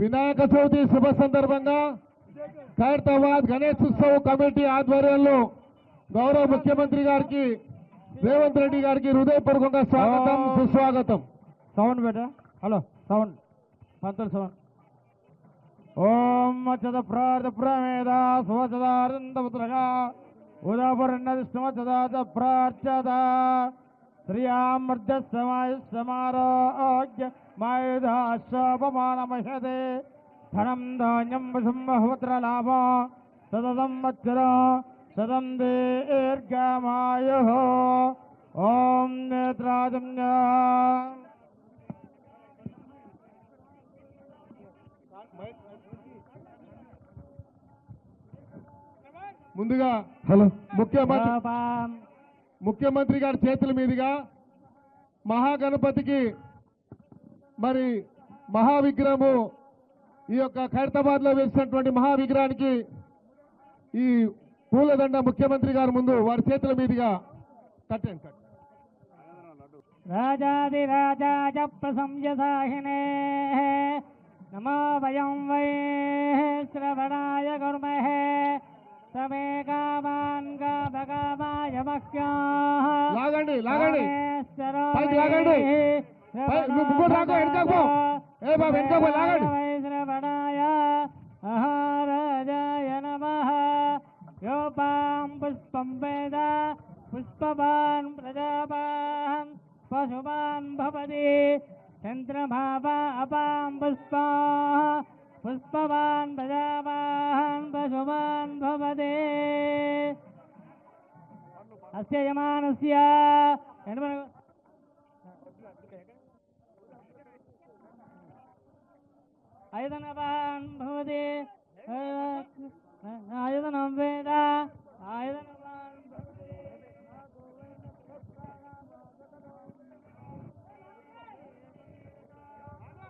వినాయక చవితి శుభ సందర్భంగా ఖైరతాబాద్ గణేష్ ఉత్సవ్ కమిటీ ఆధ్వర్యంలో గౌరవ ముఖ్యమంత్రి గారికి రేవంత్ రెడ్డి గారికి హృదయపూర్వకంగా స్వాగతం సుస్వాగతం. సౌండ్ బేటా. హలో సౌండ్ పంతులు సౌండ్. ఓం అచ్చద ప్రార్థ ప్రమేద సువచదారంతపుత్రగా ఉదాపురన్నదిష్టమచదాచ ప్రార్చద శ్రియామర్జ సమారోగ్య మాయుధాశ్వపమానమహ్యతే ధనం ధాన్యం వశం బహుపుత్రలాభ సతతం వత్సర శతం దీర్ఘమాయు. ఓం నేత్రాజమ్య. ముందుగా ముఖ్యమంత్రి గారి చేతుల మీదుగా మహాగణపతికి మరి మహావిగ్రహము ఈ యొక్క ఖైరతాబాద్ లో వేసినటువంటి మహావిగ్రహానికి ఈ పూలదండ ముఖ్యమంత్రి గారి ముందు వారి చేతుల మీదుగా కట్టండి. రాజాదిరాజాజ ప్రశంససాహినే నమో వయం వై శ్రవణాయ కుర్మహే సమే కామాన్ కామకామాయ మహ్యాః. లాగండి లాగండి పైకి లాగండి. లాగండి. శ్రవణాయ మహారాజాయ నమః. యోపాం పుష్పం వేద పుష్పవాన్ ప్రజాపాన్ పశుమాన్ భవతి చంద్రమాపా అపాం పుష్పా పుష్పవాన్ ప్రజాపాన్ పశుమాన్ భవతి. అస్య యమానస్య ఐదనవాన్ భవతి